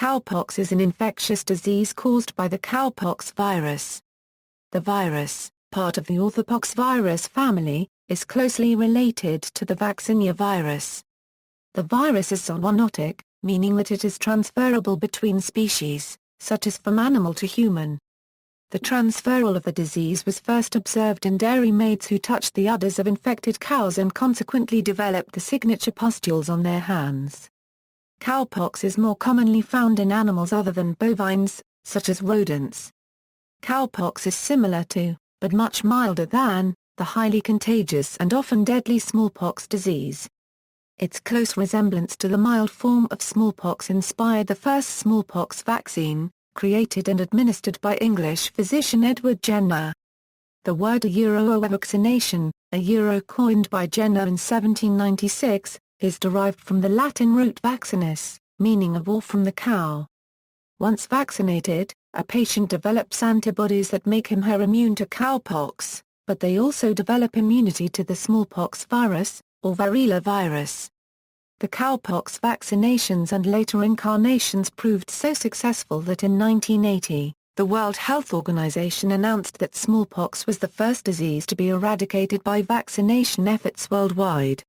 Cowpox is an infectious disease caused by the cowpox virus. The virus, part of the orthopoxvirus family, is closely related to the vaccinia virus. The virus is zoonotic, meaning that it is transferable between species, such as from animal to human. The transferral of the disease was first observed in dairymaids who touched the udders of infected cows and consequently developed the signature pustules on their hands. Cowpox is more commonly found in animals other than bovines, such as rodents. Cowpox is similar to, but much milder than, the highly contagious and often deadly smallpox disease. Its close resemblance to the mild form of smallpox inspired the first smallpox vaccine, created and administered by English physician Edward Jenner. The word vaccination, coined by Jenner in 1796, is derived from the Latin root vaccinus, meaning of or from the cow. Once vaccinated, a patient develops antibodies that make him/her immune to cowpox, but they also develop immunity to the smallpox virus, or Variola virus. The cowpox vaccinations and later incarnations proved so successful that in 1980, the World Health Organization announced that smallpox was the first disease to be eradicated by vaccination efforts worldwide.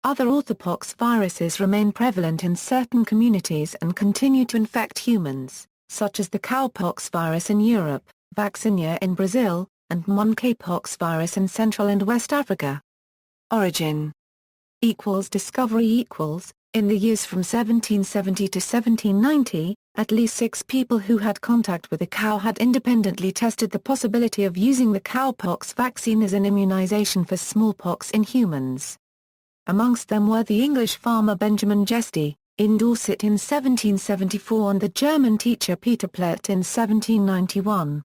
Other orthopox viruses remain prevalent in certain communities and continue to infect humans, such as the cowpox virus in Europe, vaccinia in Brazil, and monkeypox virus in Central and West Africa. Origin Discovery In the years from 1770 to 1790, at least 6 people who had contact with a cow had independently tested the possibility of using the cowpox vaccine as an immunization for smallpox in humans. Amongst them were the English farmer Benjamin Jesty, in Dorset in 1774 and the German teacher Peter Plett in 1791.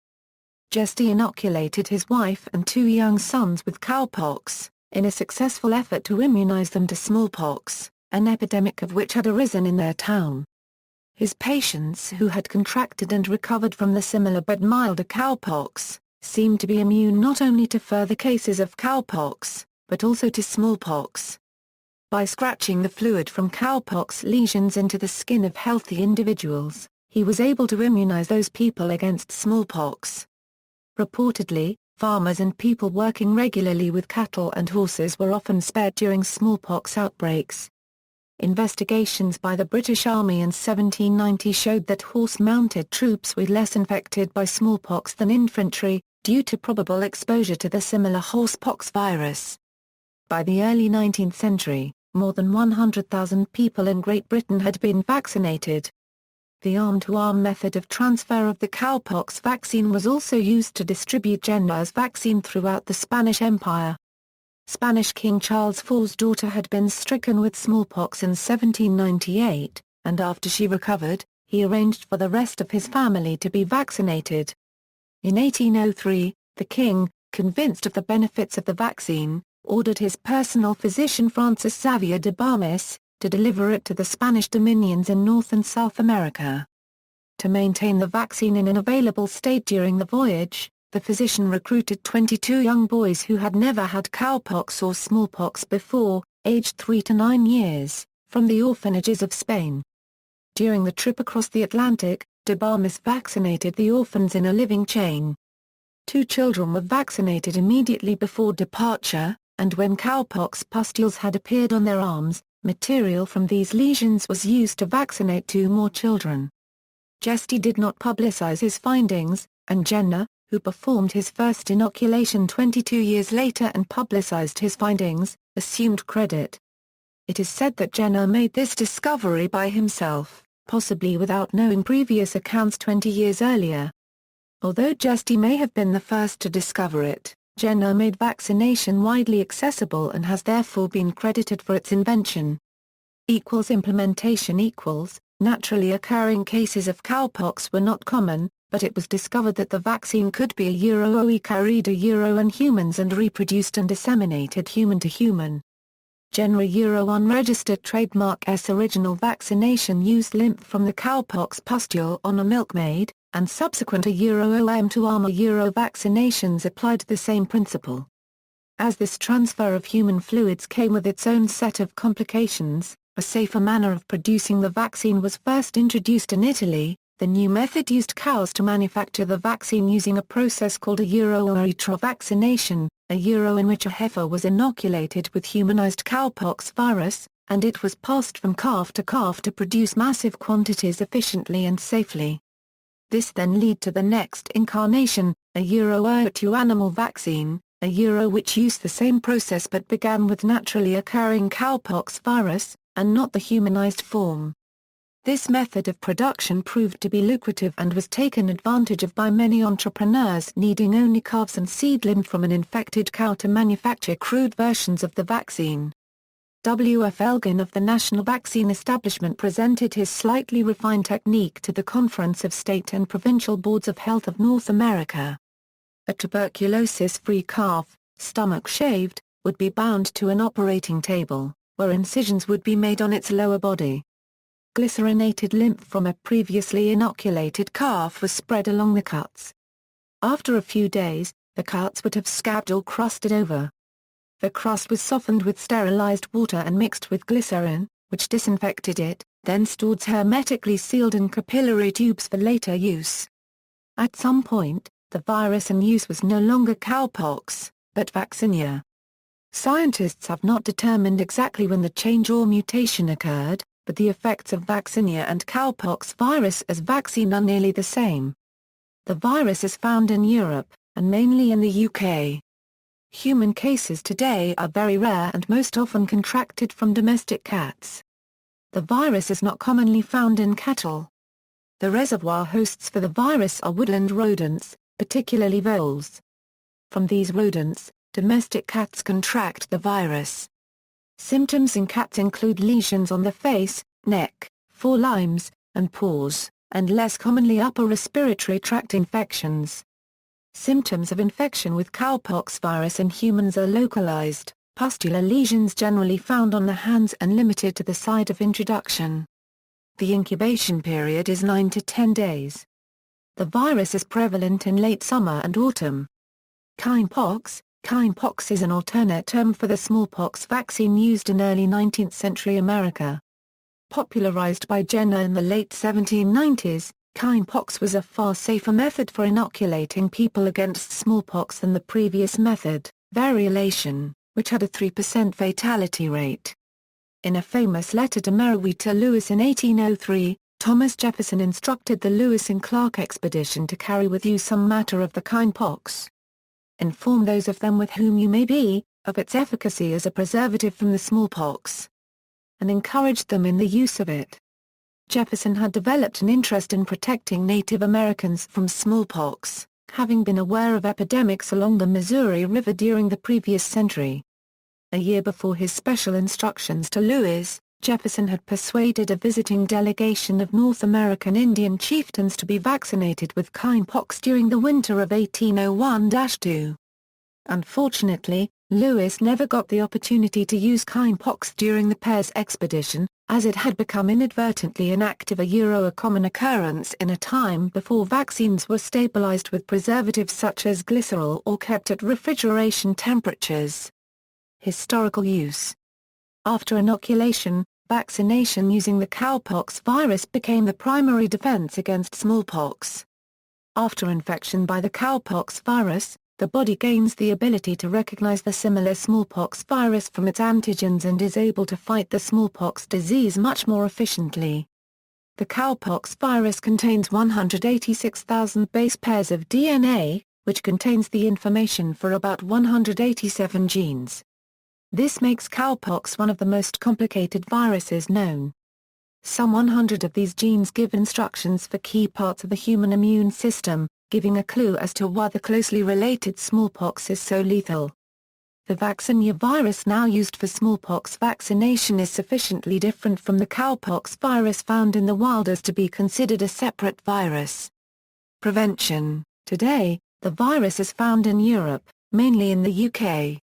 Jesty inoculated his wife and 2 young sons with cowpox, in a successful effort to immunize them to smallpox, an epidemic of which had arisen in their town. His patients who had contracted and recovered from the similar but milder cowpox, seemed to be immune not only to further cases of cowpox, but also to smallpox. By scratching the fluid from cowpox lesions into the skin of healthy individuals, he was able to immunize those people against smallpox. Reportedly, farmers and people working regularly with cattle and horses were often spared during smallpox outbreaks. Investigations by the British Army in 1790 showed that horse-mounted troops were less infected by smallpox than infantry, due to probable exposure to the similar horsepox virus. By the early 19th century, more than 100,000 people in Great Britain had been vaccinated. The arm-to-arm method of transfer of the cowpox vaccine was also used to distribute Jenner's vaccine throughout the Spanish Empire. Spanish King Charles IV's daughter had been stricken with smallpox in 1798, and after she recovered, he arranged for the rest of his family to be vaccinated. In 1803, the king, convinced of the benefits of the vaccine, ordered his personal physician Francis Xavier de Balmis, to deliver it to the Spanish dominions in North and South America. To maintain the vaccine in an available state during the voyage, the physician recruited 22 young boys who had never had cowpox or smallpox before, aged 3 to 9 years, from the orphanages of Spain. During the trip across the Atlantic, de Balmis vaccinated the orphans in a living chain. 2 children were vaccinated immediately before departure, and when cowpox pustules had appeared on their arms, material from these lesions was used to vaccinate 2 more children. Jesty did not publicize his findings, and Jenner, who performed his first inoculation 22 years later and publicized his findings, assumed credit. It is said that Jenner made this discovery by himself, possibly without knowing previous accounts 20 years earlier. Although Jesty may have been the first to discover it, Jenner made vaccination widely accessible and has therefore been credited for its invention. Implementation Naturally occurring cases of cowpox were not common, but it was discovered that the vaccine could be carried in humans and reproduced and disseminated human to human. Jenner unregistered trademark S original vaccination used lymph from the cowpox pustule on a milkmaid, and subsequent OM-to-arm vaccinations applied the same principle. As this transfer of human fluids came with its own set of complications, A safer manner of producing the vaccine was first introduced in Italy. The new method used cows to manufacture the vaccine using a process called a or vaccination, in which a heifer was inoculated with humanized cowpox virus, and it was passed from calf to produce massive quantities efficiently and safely. This then led to the next incarnation, a to animal vaccine, which used the same process but began with naturally occurring cowpox virus, and not the humanized form. This method of production proved to be lucrative and was taken advantage of by many entrepreneurs needing only calves and seedling from an infected cow to manufacture crude versions of the vaccine. W. F. Elgin of the National Vaccine Establishment presented his slightly refined technique to the Conference of State and Provincial Boards of Health of North America. A tuberculosis-free calf, stomach shaved, would be bound to an operating table, where incisions would be made on its lower body. Glycerinated lymph from a previously inoculated calf was spread along the cuts. After a few days, the cuts would have scabbed or crusted over. The crust was softened with sterilized water and mixed with glycerin, which disinfected it, then stored hermetically sealed in capillary tubes for later use. At some point, the virus in use was no longer cowpox, but vaccinia. Scientists have not determined exactly when the change or mutation occurred, but the effects of vaccinia and cowpox virus as vaccine are nearly the same. The virus is found in Europe, and mainly in the UK. Human cases today are very rare and most often contracted from domestic cats. The virus is not commonly found in cattle. The reservoir hosts for the virus are woodland rodents, particularly voles. From these rodents, domestic cats contract the virus. Symptoms in cats include lesions on the face, neck, forelimbs, and paws, and less commonly upper respiratory tract infections. Symptoms of infection with cowpox virus in humans are localized, pustular lesions generally found on the hands and limited to the site of introduction. The incubation period is 9 to 10 days. The virus is prevalent in late summer and autumn. Cowpox. Cowpox is an alternate term for the smallpox vaccine used in early 19th century America. Popularized by Jenner in the late 1790s, cowpox was a far safer method for inoculating people against smallpox than the previous method, variolation, which had a 3% fatality rate. In a famous letter to Meriwether Lewis in 1803, Thomas Jefferson instructed the Lewis and Clark expedition to carry with you some matter of the cowpox. Inform those of them with whom you may be, of its efficacy as a preservative from the smallpox, and encouraged them in the use of it. Jefferson had developed an interest in protecting Native Americans from smallpox, having been aware of epidemics along the Missouri River during the previous century. A year before his special instructions to Lewis, Jefferson had persuaded a visiting delegation of North American Indian chieftains to be vaccinated with cowpox during the winter of 1801-2. Unfortunately, Lewis never got the opportunity to use cowpox during the pair's expedition, as it had become inadvertently inactive, a common occurrence in a time before vaccines were stabilized with preservatives such as glycerol or kept at refrigeration temperatures. Historical use. After inoculation, vaccination using the cowpox virus became the primary defense against smallpox. After infection by the cowpox virus, the body gains the ability to recognize the similar smallpox virus from its antigens and is able to fight the smallpox disease much more efficiently. The cowpox virus contains 186,000 base pairs of DNA, which contains the information for about 187 genes. This makes cowpox one of the most complicated viruses known. Some 100 of these genes give instructions for key parts of the human immune system, giving a clue as to why the closely related smallpox is so lethal. The vaccinia virus now used for smallpox vaccination is sufficiently different from the cowpox virus found in the wild as to be considered a separate virus. Prevention. Today, the virus is found in Europe, mainly in the UK.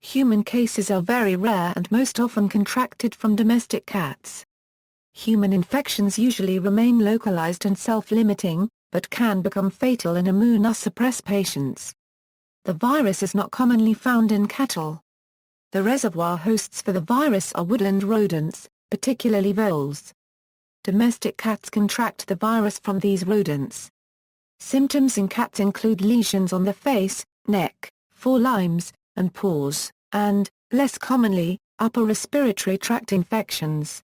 Human cases are very rare and most often contracted from domestic cats. Human infections usually remain localized and self-limiting, but can become fatal in immunosuppressed patients. The virus is not commonly found in cattle. The reservoir hosts for the virus are woodland rodents, particularly voles. Domestic cats contract the virus from these rodents. Symptoms in cats include lesions on the face, neck, forelimbs, and paws, and, less commonly, upper respiratory tract infections.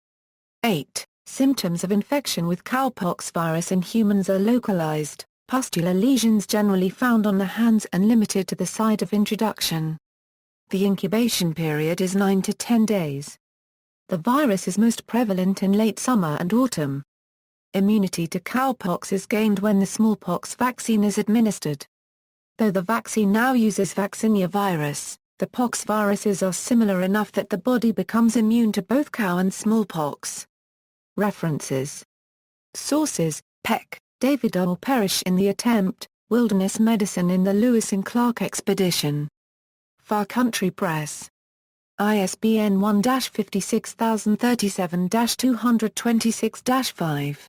8. Symptoms of infection with cowpox virus in humans are localized, pustular lesions generally found on the hands and limited to the site of introduction. The incubation period is 9 to 10 days. The virus is most prevalent in late summer and autumn. Immunity to cowpox is gained when the smallpox vaccine is administered. Though the vaccine now uses vaccinia virus, the pox viruses are similar enough that the body becomes immune to both cow and smallpox. References. Sources: Peck, David. All perish in the attempt, Wilderness Medicine in the Lewis and Clark Expedition. Far Country Press. ISBN 1-56037-226-5.